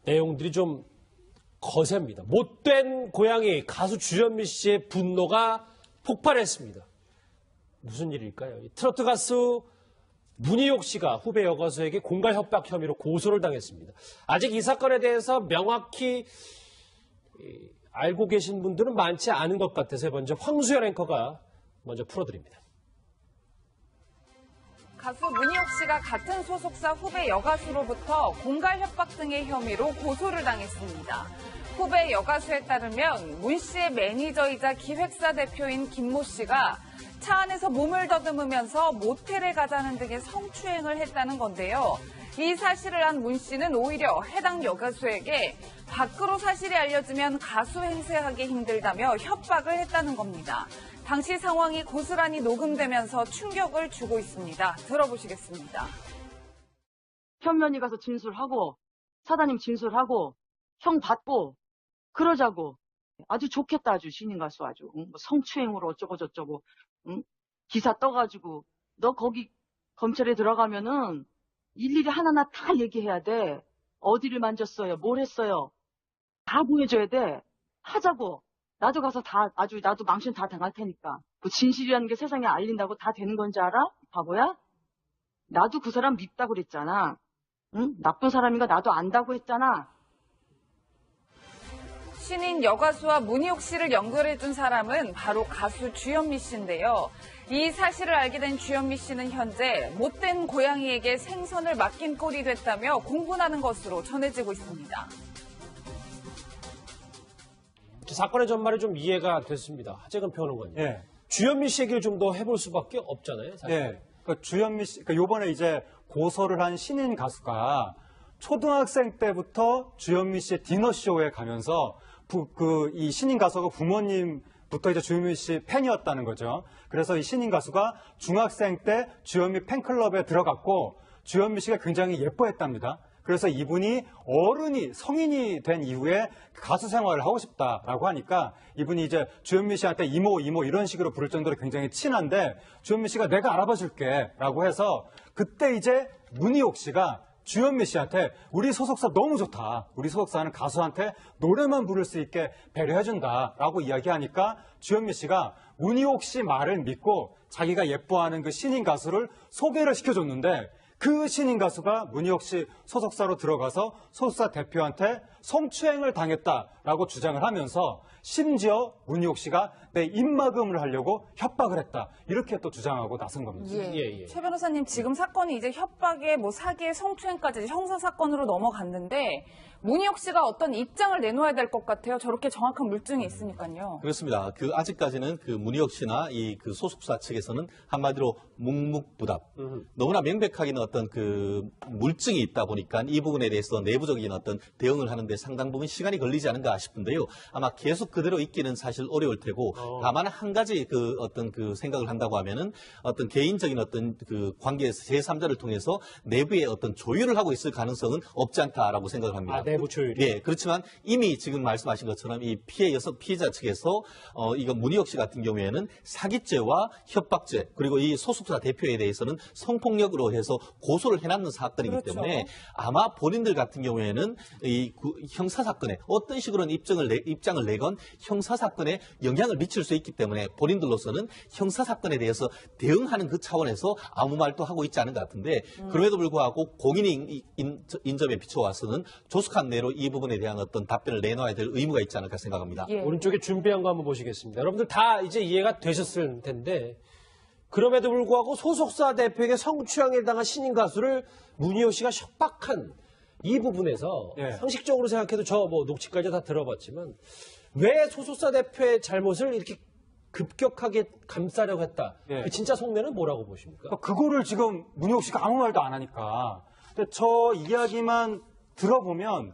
내용들이 좀 거셉니다. 못된 고양이 가수 주현미 씨의 분노가 폭발했습니다. 무슨 일일까요? 트로트 가수 문희옥 씨가 후배 여가수에게 공갈 협박 혐의로 고소를 당했습니다. 아직 이 사건에 대해서 명확히 알고 계신 분들은 많지 않은 것 같아서 먼저 황수연 앵커가 먼저 풀어드립니다. 가수 문희옥 씨가 같은 소속사 후배 여가수로부터 공갈 협박 등의 혐의로 고소를 당했습니다. 후배 여가수에 따르면 문 씨의 매니저이자 기획사 대표인 김모 씨가 차 안에서 몸을 더듬으면서 모텔에 가자는 등의 성추행을 했다는 건데요. 이 사실을 안 문 씨는 오히려 해당 여가수에게 밖으로 사실이 알려지면 가수 행세하기 힘들다며 협박을 했다는 겁니다. 당시 상황이 고스란히 녹음되면서 충격을 주고 있습니다. 들어보시겠습니다. 현면이 가서 진술하고 사장님 진술하고 형 받고 그러자고. 아주 좋겠다. 아주 신인 가수 아주. 응? 뭐 성추행으로 어쩌고 저쩌고. 응? 기사 떠가지고 너 거기 검찰에 들어가면은 일일이 하나하나 다 얘기해야 돼. 어디를 만졌어요. 뭘 했어요. 다 보여줘야 돼. 하자고. 나도 가서 다 아주 나도 망신 다 당할 테니까. 그 진실이라는 게 세상에 알린다고 다 되는 건지 알아? 바보야? 나도 그 사람 밉다고 그랬잖아. 응? 나쁜 사람인가 나도 안다고 했잖아. 신인 여가수와 문희옥 씨를 연결해준 사람은 바로 가수 주현미 씨인데요. 이 사실을 알게 된 주현미 씨는 현재 못된 고양이에게 생선을 맡긴 꼴이 됐다며 공분하는 것으로 전해지고 있습니다. 사건의 전말이 좀 이해가 됐습니다. 하재근 평론가님. 예. 주현미 씨 얘기를 좀 더 해볼 수밖에 없잖아요. 사실. 예. 그러니까 주현미 씨, 그러니까 요번에 이제 고소를 한 신인 가수가 초등학생 때부터 주현미 씨의 디너쇼에 가면서 이 신인 가수가 부모님부터 이제 주현미 씨 팬이었다는 거죠. 그래서 이 신인 가수가 중학생 때 주현미 팬클럽에 들어갔고 주현미 씨가 굉장히 예뻐했답니다. 그래서 이분이 성인이 된 이후에 가수 생활을 하고 싶다라고 하니까 이분이 이제 주현미 씨한테 이모 이런 식으로 부를 정도로 굉장히 친한데 주현미 씨가 내가 알아봐 줄게 라고 해서 그때 이제 문희옥 씨가 주현미 씨한테 우리 소속사 너무 좋다. 우리 소속사는 가수한테 노래만 부를 수 있게 배려해준다라고 이야기하니까 주현미 씨가 문희옥 씨 말을 믿고 자기가 예뻐하는 그 신인 가수를 소개를 시켜줬는데 그 신인 가수가 문희옥 씨 소속사로 들어가서 소속사 대표한테 성추행을 당했다라고 주장을 하면서 심지어 문희옥 씨가 내 입막음을 하려고 협박을 했다. 이렇게 또 주장하고 나선 겁니다. 예. 최 변호사님, 지금 사건이 이제 협박에 사기에 성추행까지 형사사건으로 넘어갔는데 문희옥 씨가 어떤 입장을 내놓아야 될 것 같아요. 저렇게 정확한 물증이 있으니까요. 그렇습니다. 아직까지는 문희옥 씨나 그 소속사 측에서는 한마디로 묵묵부답. 너무나 명백하게는 어떤 물증이 있다 보니까 이 부분에 대해서 내부적인 어떤 대응을 하는데 상당 부분 시간이 걸리지 않은가 싶은데요. 아마 계속 그대로 있기는 사실 어려울 테고 다만 한 가지 생각을 한다고 하면은 어떤 개인적인 어떤 관계에서 제3자를 통해서 내부의 어떤 조율을 하고 있을 가능성은 없지 않다라고 생각을 합니다. 내부 조율. 예, 그렇지만 이미 지금 말씀하신 것처럼 이 피해자 측에서 이거 문희옥 씨 같은 경우에는 사기죄와 협박죄 그리고 이 소속사 대표에 대해서는 성폭력으로 해서 고소를 해놨는 사건이기 그렇죠. 때문에 아마 본인들 같은 경우에는 이 형사 사건에 어떤 식으로는 입장을 내건 형사 사건에 영향을 미칠 수 있기 때문에 본인들로서는 형사 사건에 대해서 대응하는 그 차원에서 아무 말도 하고 있지 않은 것 같은데 그럼에도 불구하고 공인의 인접에 비춰와서는 조숙한 내로 이 부분에 대한 어떤 답변을 내놔야 될 의무가 있지 않을까 생각합니다. 예. 오른쪽에 준비한 거 한번 보시겠습니다. 여러분들 다 이제 이해가 되셨을 텐데 그럼에도 불구하고 소속사 대표에게 성추행에 당한 신인 가수를 문희옥 씨가 협박한 이 부분에서 상식적으로 생각해도 저 녹취까지 다 들어봤지만 왜 소속사 대표의 잘못을 이렇게 급격하게 감싸려고 했다. 그 진짜 속내는 뭐라고 보십니까? 그거를 지금 문희옥 씨가 아무 말도 안 하니까. 근데 저 이야기만 들어보면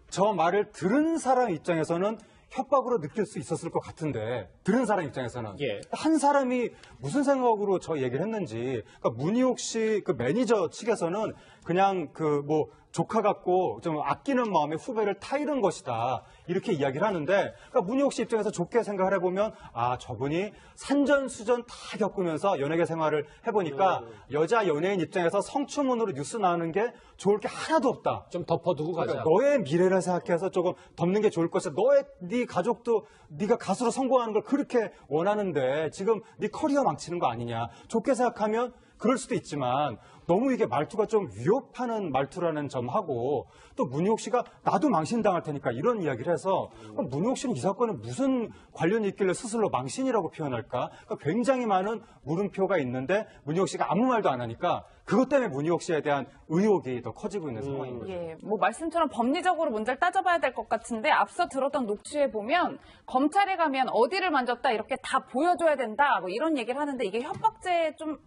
저 말을 들은 사람 입장에서는 협박으로 느낄 수 있었을 것 같은데 들은 사람 입장에서는 예. 한 사람이 무슨 생각으로 저 얘기를 했는지, 그러니까 문희옥 씨 그 매니저 측에서는 그냥 그 뭐 조카 같고 좀 아끼는 마음에 후배를 타이른 것이다 이렇게 이야기를 하는데, 그러니까 문희옥 씨 입장에서 좋게 생각을 해보면 아, 저분이 산전수전 다 겪으면서 연예계 생활을 해보니까 여자 연예인 입장에서 성추문으로 뉴스 나오는 게 좋을 게 하나도 없다. 좀 덮어두고 가자. 그러니까 너의 미래를 생각해서 조금 덮는 게 좋을 것이다. 네 가족도 네가 가수로 성공하는 걸 그렇게 원하는데 지금 네 커리어 망치는 거 아니냐. 좋게 생각하면 그럴 수도 있지만 너무 이게 말투가 좀 위협하는 말투라는 점하고, 또 문희옥 씨가 나도 망신당할 테니까 이런 이야기를 해서 그럼 문희옥 씨는 이 사건에 무슨 관련이 있길래 스스로 망신이라고 표현할까? 그러니까 굉장히 많은 물음표가 있는데 문희옥 씨가 아무 말도 안 하니까 그것 때문에 문희옥 씨에 대한 의혹이 더 커지고 있는 상황인 거죠. 예, 뭐 말씀처럼 법리적으로 문제를 따져봐야 될 것 같은데 앞서 들었던 녹취에 보면 검찰에 가면 어디를 만졌다 이렇게 다 보여줘야 된다 뭐 이런 얘기를 하는데 이게 협박죄에 좀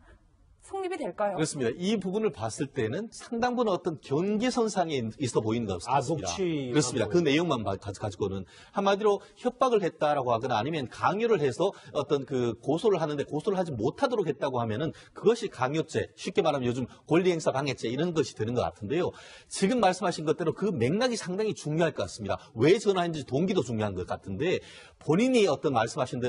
성립이 될까요? 그렇습니다. 이 부분을 봤을 때는 상당 부분 어떤 경계선상에 있어 보이는 것 같습니다. 녹취만 그렇습니다. 그 내용만 가지고는 한마디로 협박을 했다라고 하거나 아니면 강요를 해서 어떤 그 고소를 하는데 고소를 하지 못하도록 했다고 하면은 그것이 강요죄, 쉽게 말하면 요즘 권리행사 방해죄 이런 것이 되는 것 같은데요. 지금 말씀하신 것대로 그 맥락이 상당히 중요할 것 같습니다. 왜 전화했는지 동기도 중요한 것 같은데, 본인이 어떤 말씀하신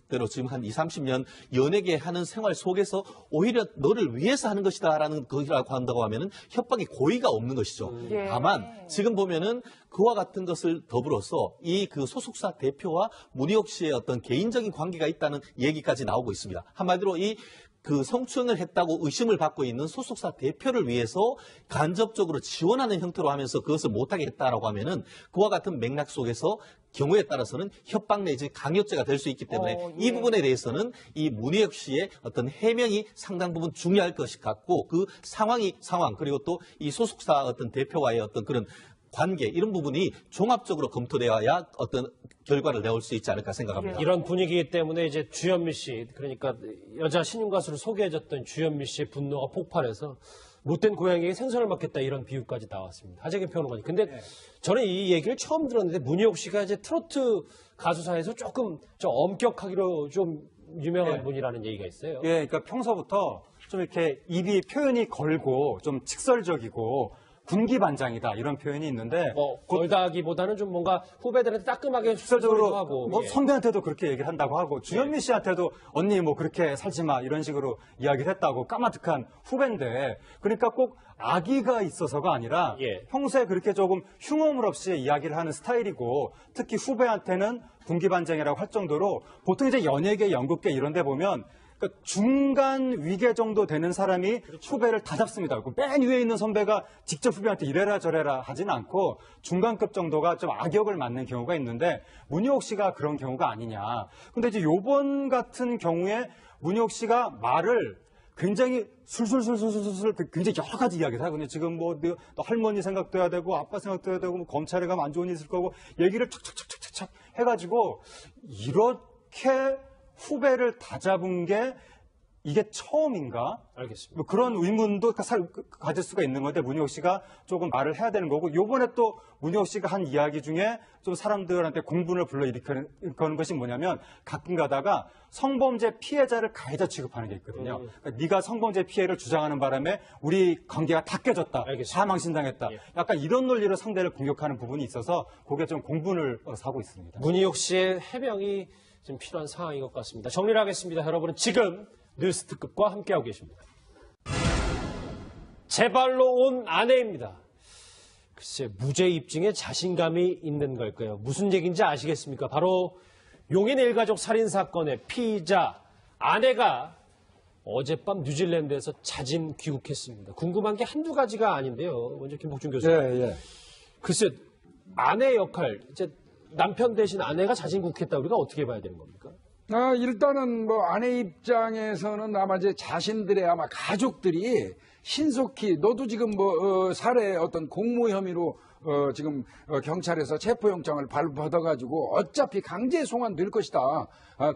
대로 지금 한 20, 30년 연예계 하는 생활 속에서 오히려 너를 위해서 하는 것이다라는 것이라고 한다고 하면은 협박이 고의가 없는 것이죠. 예. 다만 지금 보면은 그와 같은 것을 더불어서 이 그 소속사 대표와 문희옥 씨의 어떤 개인적인 관계가 있다는 얘기까지 나오고 있습니다. 한마디로 이 그 성추행을 했다고 의심을 받고 있는 소속사 대표를 위해서 간접적으로 지원하는 형태로 하면서 그것을 못하게 했다라고 하면은 그와 같은 맥락 속에서 경우에 따라서는 협박 내지 강요죄가 될 수 있기 때문에 예. 이 부분에 대해서는 이 문희옥 씨의 어떤 해명이 상당 부분 중요할 것이 같고, 그 상황 그리고 또 이 소속사 어떤 대표와의 어떤 그런 관계 이런 부분이 종합적으로 검토되어야 어떤 결과를 내올 수 있지 않을까 생각합니다. 이런 분위기 때문에 이제 주현미 씨, 그러니까 여자 신인 가수를 소개해줬던 주현미 씨의 분노가 폭발해서 못된 고양이에게 생선을 맡겼다 이런 비유까지 나왔습니다. 하재근 평론가님. 근데 저는 이 얘기를 처음 들었는데 문희옥 씨가 이제 트로트 가수사에서 조금 좀 엄격하기로 좀 유명한 분이라는 얘기가 있어요. 예, 그러니까 평소부터 좀 이렇게 입이 표현이 걸고 좀 직설적이고 군기반장이다 이런 표현이 있는데, 걸다기보다는 좀 뭔가 후배들한테 따끔하게 직설적으로 소리도 하고 뭐 예. 선배한테도 그렇게 얘기를 한다고 하고 주현미 씨한테도 언니 뭐 그렇게 살지 마 이런 식으로 이야기를 했다고, 까마득한 후배인데, 그러니까 꼭 악의가 있어서가 아니라 예. 평소에 그렇게 조금 흉어물 없이 이야기를 하는 스타일이고, 특히 후배한테는 군기반장이라고 할 정도로 보통 이제 연예계, 연극계 이런 데 보면 그러니까 중간 위계 정도 되는 사람이 후배를 다 잡습니다. 맨 위에 있는 선배가 직접 후배한테 이래라 저래라 하진 않고 중간급 정도가 좀 악역을 맡는 경우가 있는데, 문희옥 씨가 그런 경우가 아니냐. 근데 이제 요번 같은 경우에 문희옥 씨가 말을 굉장히 술술술술술술 굉장히 여러 가지 이야기를 하거든요. 지금 뭐 너 할머니 생각도 해야 되고 아빠 생각도 해야 되고 뭐 검찰에 가면 안 좋은 일 있을 거고 얘기를 척척척척척 해가지고 이렇게 후배를 다 잡은 게 이게 처음인가? 알겠습니다. 뭐 그런 의문도 가질 수가 있는 건데, 문희옥 씨가 조금 말을 해야 되는 거고, 요번에 또 문희옥 씨가 한 이야기 중에 좀 사람들한테 공분을 불러일으키는 것이 뭐냐면, 가끔 가다가 성범죄 피해자를 가해자 취급하는 게 있거든요. 그러니까 네가 성범죄 피해를 주장하는 바람에 우리 관계가 다 깨졌다. 알겠습니다. 다 망신당했다. 예. 약간 이런 논리로 상대를 공격하는 부분이 있어서 그게 좀 공분을 사고 있습니다. 문희옥 씨의 해명이 좀 필요한 상황인 것 같습니다. 정리를 하겠습니다. 여러분은 지금 뉴스 특급과 함께하고 계십니다. 재발로 온 아내입니다. 글쎄, 무죄 입증에 자신감이 있는 걸까요? 무슨 얘기인지 아시겠습니까? 바로 용인 일가족 살인사건의 피의자 아내가 어젯밤 뉴질랜드에서 자진 귀국했습니다. 궁금한 게 한두 가지가 아닌데요. 먼저 김복준 교수님. 글쎄, 아내 역할, 이제 남편 대신 아내가 자진 귀국했다, 우리가 어떻게 봐야 되는 겁니까? 일단은 뭐 아내 입장에서는 아마 이제 자신들의 아마 가족들이 신속히 너도 지금 뭐 살해 어떤 공모 혐의로 지금 경찰에서 체포영장을 받아가지고 어차피 강제 송환될 것이다.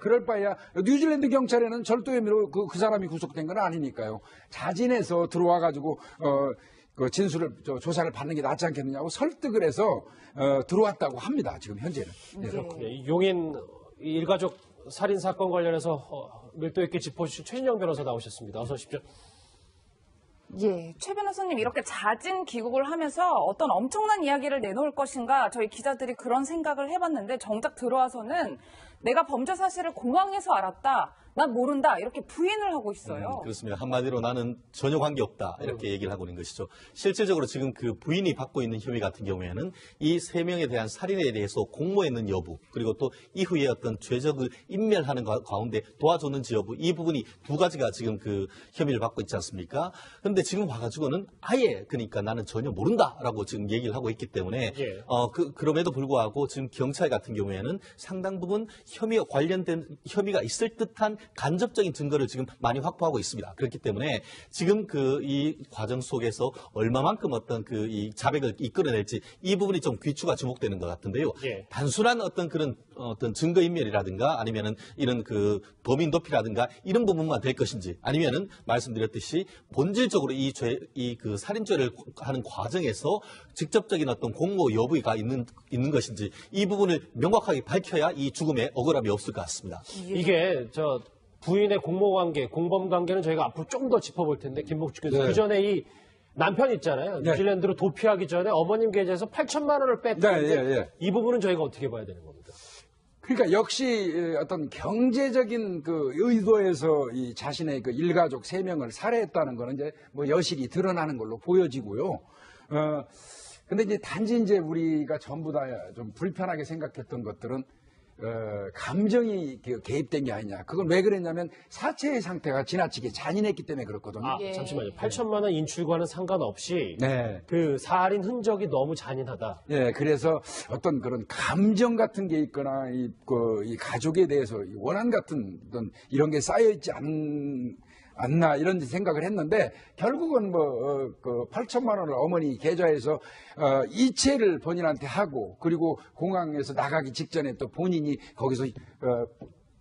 그럴 바에야 뉴질랜드 경찰에는 절도 혐의로 그 사람이 구속된 건 아니니까요. 자진해서 들어와가지고 그 진술을 조사를 받는 게 낫지 않겠느냐고 설득을 해서 들어왔다고 합니다. 지금 현재는. 그렇군요. 용인 일가족 살인 사건 관련해서 밀도 있게 짚어주신 최진영 변호사 나오셨습니다. 어서 오십시오. 예, 최 변호사님 이렇게 자진 귀국을 하면서 어떤 엄청난 이야기를 내놓을 것인가 저희 기자들이 그런 생각을 해봤는데 정작 들어와서는 내가 범죄 사실을 공항에서 알았다. 난 모른다. 이렇게 부인을 하고 있어요. 그렇습니다. 한마디로 나는 전혀 관계없다. 이렇게 얘기를 하고 있는 것이죠. 실질적으로 지금 그 부인이 받고 있는 혐의 같은 경우에는 이 3명에 대한 살인에 대해서 공모했는 여부, 그리고 또 이후에 어떤 죄적을 인멸하는 가운데 도와줬는지 여부, 이 부분이 2가지가 지금 그 혐의를 받고 있지 않습니까? 그런데 지금 와가지고는 아예 그러니까 나는 전혀 모른다라고 지금 얘기를 하고 있기 때문에 예. 그럼에도 불구하고 지금 경찰 같은 경우에는 상당 부분 혐의와 관련된 혐의가 있을 듯한 간접적인 증거를 지금 많이 확보하고 있습니다. 그렇기 때문에 지금 이 과정 속에서 얼마만큼 어떤 이 자백을 이끌어낼지 이 부분이 좀 귀추가 주목되는 것 같은데요. 예. 단순한 어떤 그런 어떤 증거인멸이라든가 아니면은 이런 그 범인 도피라든가 이런 부분만 될 것인지 아니면은 말씀드렸듯이 본질적으로 그 살인죄를 하는 과정에서 직접적인 어떤 공모 여부가 있는 것인지 이 부분을 명확하게 밝혀야 이 죽음에 억울함이 없을 것 같습니다. 이게 부인의 공모관계, 공범관계는 저희가 앞으로 좀 더 짚어볼 텐데 김복주 교수 네. 그 전에 이 남편 있잖아요. 네. 뉴질랜드로 도피하기 전에 어머님 계좌에서 8천만 원을 뺐는데 네, 예. 이 부분은 저희가 어떻게 봐야 되는 겁니까? 그러니까 역시 어떤 경제적인 그 의도에서 이 자신의 그 일가족 3명을 살해했다는 거는 이제 뭐 여실히 드러나는 걸로 보여지고요. 근데 이제 단지 이제 우리가 전부 다 좀 불편하게 생각했던 것들은 감정이 개입된 게 아니냐. 그건 왜 그랬냐면 사체의 상태가 지나치게 잔인했기 때문에 그렇거든요. 예. 잠시만요. 8천만 원 인출과는 상관없이 네. 그 살인 흔적이 너무 잔인하다. 예, 그래서 어떤 그런 감정 같은 게 있거나 이 가족에 대해서 원한 같은 어떤 이런 게 쌓여있지 않나 이런 생각을 했는데 결국은 그 8천만 원을 어머니 계좌에서 이체를 본인한테 하고 그리고 공항에서 나가기 직전에 또 본인이 거기서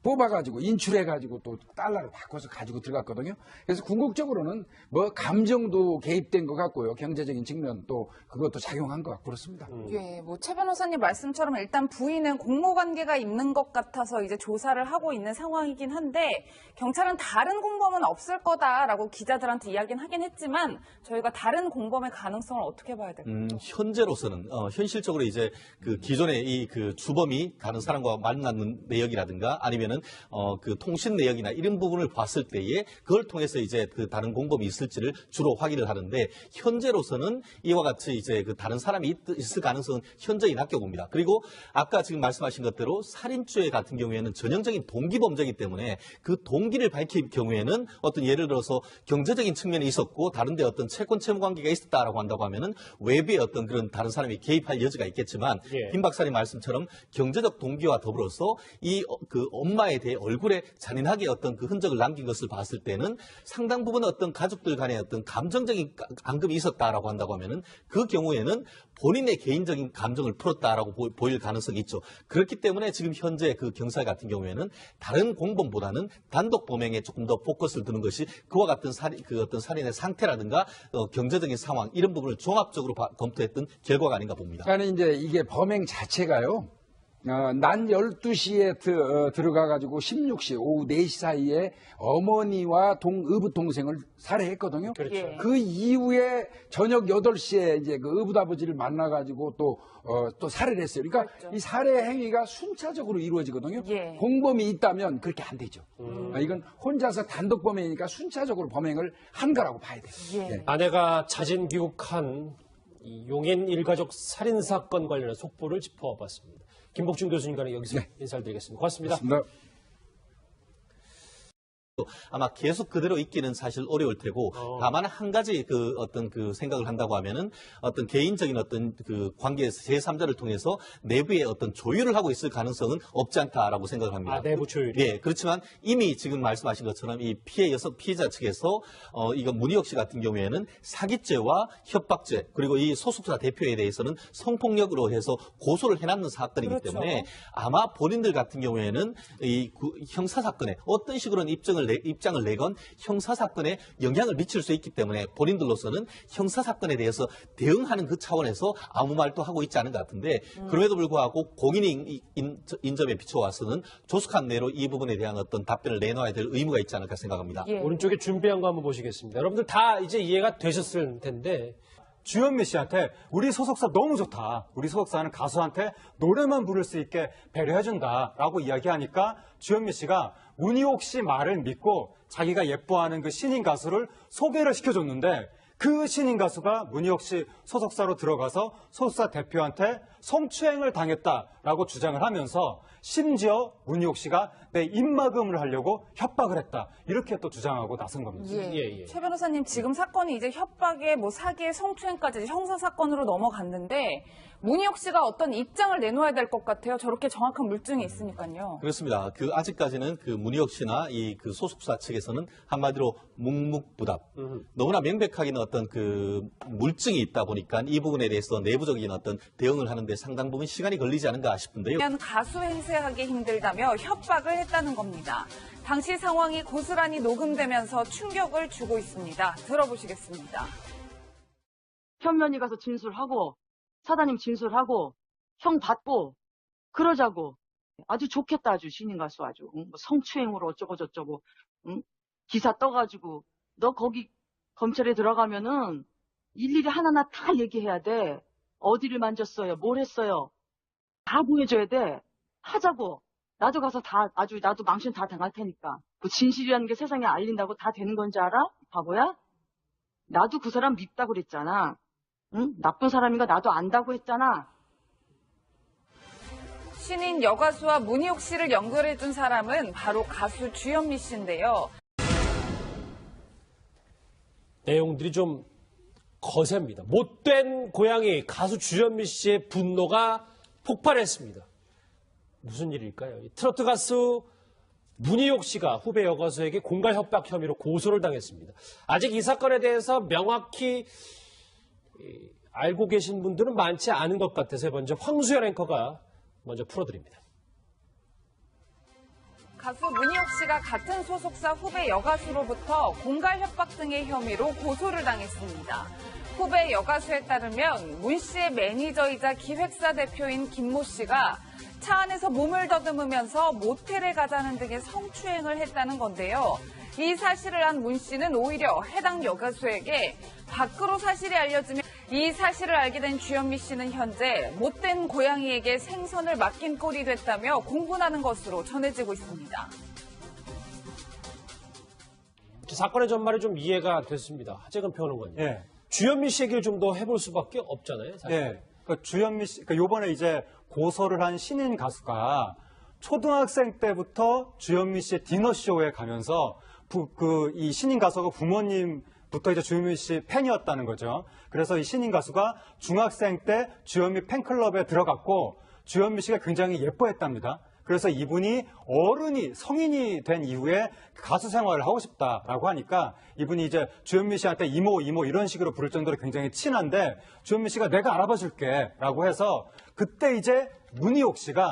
뽑아가지고 인출해가지고 또 달러를 바꿔서 가지고 들어갔거든요. 그래서 궁극적으로는 뭐 감정도 개입된 것 같고요. 경제적인 측면 또 그것도 작용한 것 같고 그렇습니다. 예, 뭐 최 변호사님 말씀처럼 일단 부인은 공모관계가 있는 것 같아서 이제 조사를 하고 있는 상황이긴 한데 경찰은 다른 공범은 없을 거다라고 기자들한테 이야기는 하긴 했지만 저희가 다른 공범의 가능성을 어떻게 봐야 될까요? 현재로서는 현실적으로 이제 그 기존의 이 그 주범이 다른 사람과 만나는 내역이라든가 아니면은 그 통신 내역이나 이런 부분을 봤을 때에 그걸 통해서 이제 그 다른 공범이 있을지를 주로 확인을 하는데 현재로서는 이와 같이 이제 그 다른 사람이 있을 가능성은 현저히 낮게 봅니다. 그리고 아까 지금 말씀하신 것대로 살인죄 같은 경우에는 전형적인 동기 범죄이기 때문에 그 동기를 밝힐 경우에는 어떤 예를 들어서 경제적인 측면이 있었고 다른데 어떤 채권 채무 관계가 있었다라고 한다고 하면은 외부의 어떤 그런 다른 사람이 개입할 여지가 있겠지만 예. 김 박사님 말씀처럼 경제적 동기와 더불어서 이 그 엄마에 대해 얼굴에 잔인하게 어떤 그 흔적을 남긴 것을 봤을 때는 상당 부분 어떤 가족들 간의 어떤 감정적인 앙금이 있었다라고 한다고 하면은 그 경우에는 본인의 개인적인 감정을 풀었다라고 보일 가능성이 있죠. 그렇기 때문에 지금 현재 그 경찰 같은 경우에는 다른 공범보다는 단독 범행에 조금 더 포커스를 두는 것이 그와 같은 어떤 살인의 상태라든가 경제적인 상황 이런 부분을 종합적으로 검토했던 결과가 아닌가 봅니다. 그러니까 이제 이게 범행 자체가요. 난 12시에 들어가가지고 16시 오후 4시 사이에 어머니와 의붓 동생을 살해했거든요. 그렇죠. 예. 그 이후에 저녁 8시에 이제 그 의붓 아버지를 만나가지고 또 살해를 했어요. 그러니까 그렇죠. 이 살해 행위가 순차적으로 이루어지거든요. 예. 공범이 있다면 그렇게 안 되죠. 이건 혼자서 단독 범행이니까 순차적으로 범행을 한 거라고 봐야 돼요. 예. 예. 아내가 자진 귀국한 이 용인 일가족 살인 사건 관련한 속보를 짚어봤습니다. 김복준 교수님과는 여기서 인사를 드리겠습니다. 고맙습니다. 고맙습니다. 아마 계속 그대로 있기는 사실 어려울 테고 다만 한 가지 그 어떤 그 생각을 한다고 하면은 어떤 개인적인 어떤 그 관계에서 제3자를 통해서 내부의 어떤 조율을 하고 있을 가능성은 없지 않다라고 생각을 합니다. 아, 내부 조율이. 예, 그렇지만 이미 지금 말씀하신 것처럼 이 피해자 측에서 이거 문희옥 씨 같은 경우에는 사기죄와 협박죄 그리고 이 소속사 대표에 대해서는 성폭력으로 해서 고소를 해놨는 사건이기 그렇죠. 때문에 아마 본인들 같은 경우에는 이 형사 사건에 어떤 식으로는 입증을 입장을 내건 형사사건에 영향을 미칠 수 있기 때문에 본인들로서는 형사사건에 대해서 대응하는 그 차원에서 아무 말도 하고 있지 않은 것 같은데 그럼에도 불구하고 공인의 인접에 비춰와서는 조속한 내로 이 부분에 대한 어떤 답변을 내놔야 될 의무가 있지 않을까 생각합니다. 예. 오른쪽에 준비한 거 한번 보시겠습니다. 여러분들 다 이제 이해가 되셨을 텐데 주현미 씨한테 우리 소속사 너무 좋다. 우리 소속사는 가수한테 노래만 부를 수 있게 배려해준다라고 이야기하니까 주현미 씨가 문희옥 씨 말을 믿고 자기가 예뻐하는 그 신인 가수를 소개를 시켜줬는데 그 신인 가수가 문희옥 씨 소속사로 들어가서 소속사 대표한테 성추행을 당했다라고 주장을 하면서 심지어 문희옥 씨가 내 입막음을 하려고 협박을 했다. 이렇게 또 주장하고 나선 겁니다. 예. 최 변호사님, 지금 사건이 이제 협박에 사기에 성추행까지 형사 사건으로 넘어갔는데 문희옥 씨가 어떤 입장을 내놓아야 될 것 같아요. 저렇게 정확한 물증이 있으니까요. 그렇습니다. 아직까지는 문희옥 씨나 그 소속사 측에서는 한마디로 묵묵부답. 너무나 명백하게는 어떤 물증이 있다 보니까 이 부분에 대해서 내부적인 어떤 대응을 하는데 상당 부분 시간이 걸리지 않은가 싶은데요. 가수 행세하기 힘들다며 협박을 했다는 겁니다. 당시 상황이 고스란히 녹음되면서 충격을 주고 있습니다. 들어보시겠습니다. 현면이 가서 진술하고 사단님 진술하고 형 받고 그러자고. 아주 좋겠다. 아주 신인 가수 아주. 응? 뭐 성추행으로 어쩌고 저쩌고. 응? 기사 떠가지고 너 거기 검찰에 들어가면은 일일이 하나하나 다 얘기해야 돼. 어디를 만졌어요? 뭘 했어요? 다 보여줘야 돼. 하자고. 나도 가서 나도 망신 다 당할 테니까. 그 진실이라는 게 세상에 알린다고 다 되는 건지 알아? 바보야? 나도 그 사람 밉다고 그랬잖아. 응? 나쁜 사람인가 나도 안다고 했잖아. 신인 여가수와 문희옥 씨를 연결해준 사람은 바로 가수 주현미 씨인데요. 내용들이 좀 거셉니다. 못된 고양이 가수 주현미 씨의 분노가 폭발했습니다. 무슨 일일까요? 트로트 가수 문희옥 씨가 후배 여가수에게 공갈 협박 혐의로 고소를 당했습니다. 아직 이 사건에 대해서 명확히 알고 계신 분들은 많지 않은 것 같아서 먼저 황수연 앵커가 먼저 풀어드립니다. 가수 문희옥 씨가 같은 소속사 후배 여가수로부터 공갈 협박 등의 혐의로 고소를 당했습니다. 후배 여가수에 따르면 문 씨의 매니저이자 기획사 대표인 김모 씨가 차 안에서 몸을 더듬으면서 모텔에 가자는 등의 성추행을 했다는 건데요. 이 사실을 안 문 씨는 오히려 해당 여가수에게 밖으로 사실이 알려지면 이 사실을 알게 된 주현미 씨는 현재 못된 고양이에게 생선을 맡긴 꼴이 됐다며 공분하는 것으로 전해지고 있습니다. 사건의 전말이 좀 이해가 됐습니다. 하재근 평론가님. 예. 주현미 씨 얘기를 좀 더 해볼 수밖에 없잖아요. 사실. 예. 그러니까 주현미 씨, 요번에 이제 고소를 한 신인 가수가 초등학생 때부터 주현미 씨의 디너쇼에 가면서 이 신인 가수가 부모님부터 이제 주현미 씨 팬이었다는 거죠. 그래서 이 신인 가수가 중학생 때 주현미 팬클럽에 들어갔고 주현미 씨가 굉장히 예뻐했답니다. 그래서 이분이 성인이 된 이후에 가수 생활을 하고 싶다라고 하니까 이분이 이제 주현미 씨한테 이모 이런 식으로 부를 정도로 굉장히 친한데 주현미 씨가 내가 알아봐 줄게 라고 해서 그때 이제 문희옥 씨가